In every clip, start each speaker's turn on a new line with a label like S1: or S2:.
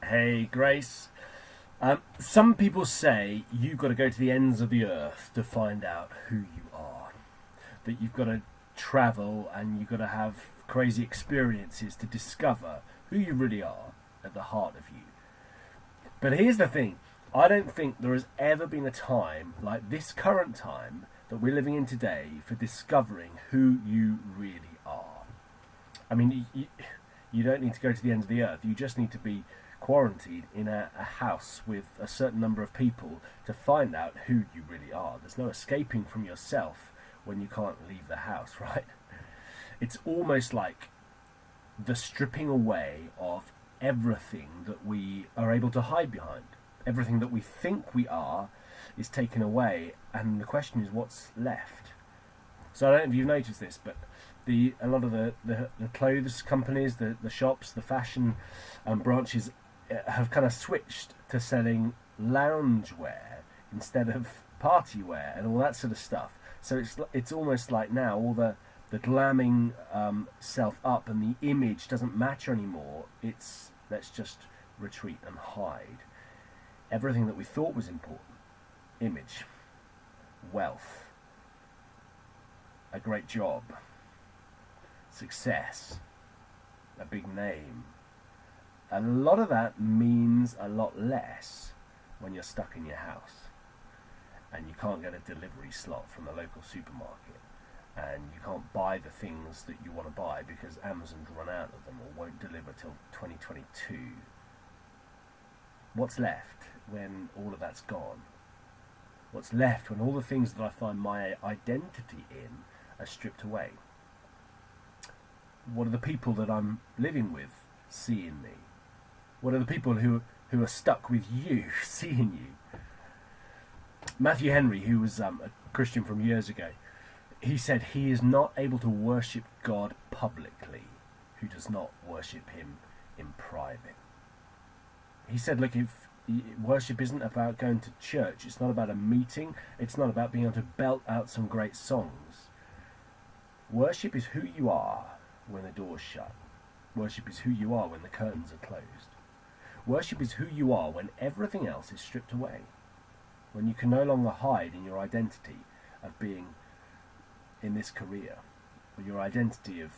S1: Hey, Grace. Some people say you've got to go to the ends of the earth to find out who you are. That you've got to travel and you've got to have crazy experiences to discover who you really are at the heart of you. But here's the thing, I don't think there has ever been a time like this current time that we're living in today for discovering who you really are. I mean, you don't need to go to the ends of the earth, you just need to be quarantined in a house with a certain number of people to find out who you really are. There's no escaping from yourself when you can't leave the house, right? It's almost like the stripping away of everything that we are able to hide behind. Everything that we think we are is taken away, and the question is what's left. So I don't know if you've noticed this, but a lot of the clothes companies, the shops, the fashion branches have kind of switched to selling loungewear instead of party wear and all that sort of stuff. So it's almost like now all the glamming self up and the image doesn't matter anymore. It's let's just retreat and hide. Everything that we thought was important, image, wealth, a great job, success, a big name, a lot of that means a lot less when you're stuck in your house and you can't get a delivery slot from the local supermarket and you can't buy the things that you want to buy because Amazon's run out of them or won't deliver till 2022. What's left when all of that's gone? What's left when all the things that I find my identity in are stripped away? What are the people that I'm living with seeing me? What are the people who are stuck with you seeing you? Matthew Henry, who was a Christian from years ago, he said he is not able to worship God publicly who does not worship him in private. He said, look, if worship isn't about going to church, it's not about a meeting, it's not about being able to belt out some great songs. Worship is who you are when the door's shut. Worship is who you are when the curtains are closed. Worship is who you are when everything else is stripped away. When you can no longer hide in your identity of being in this career, or your identity of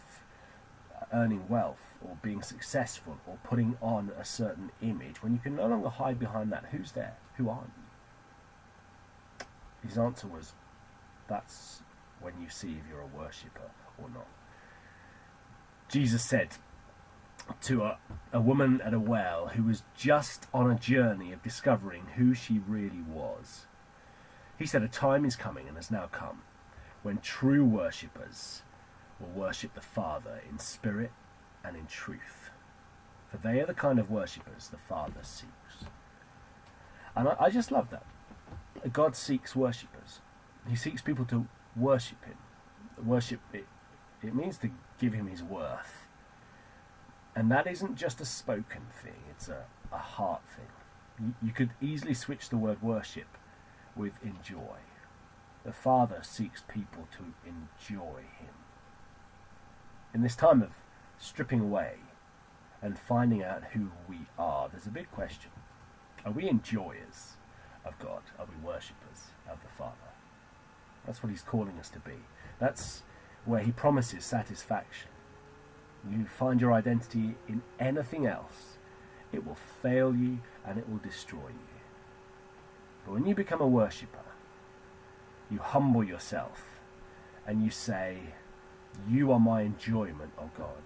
S1: earning wealth, or being successful, or putting on a certain image. When you can no longer hide behind that, who's there? Who are you? His answer was, that's when you see if you're a worshipper or not. Jesus said to a woman at a well who was just on a journey of discovering who she really was. He said, a time is coming and has now come when true worshippers will worship the Father in spirit and in truth. For they are the kind of worshippers the Father seeks. And I just love that. God seeks worshippers. He seeks people to worship him. Worship, it means to give him his worth. And that isn't just a spoken thing, it's a heart thing. You could easily switch the word worship with enjoy. The Father seeks people to enjoy him. In this time of stripping away and finding out who we are, there's a big question. Are we enjoyers of God? Are we worshippers of the Father? That's what he's calling us to be. That's where he promises satisfaction. You find your identity in anything else, it will fail you and it will destroy you. But when you become a worshipper, you humble yourself and you say, you are my enjoyment, O God.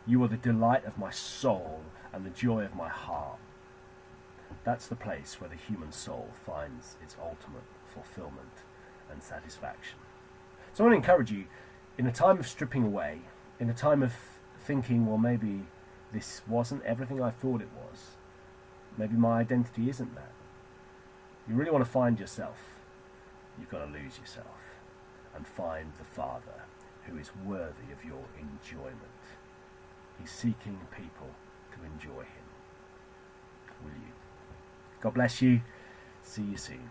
S1: You are the delight of my soul and the joy of my heart. That's the place where the human soul finds its ultimate fulfillment and satisfaction. So I want to encourage you, in a time of stripping away, in a time of thinking, well, maybe this wasn't everything I thought it was. Maybe my identity isn't that. You really want to find yourself. You've got to lose yourself and find the Father who is worthy of your enjoyment. He's seeking people to enjoy him. Will you? God bless you. See you soon.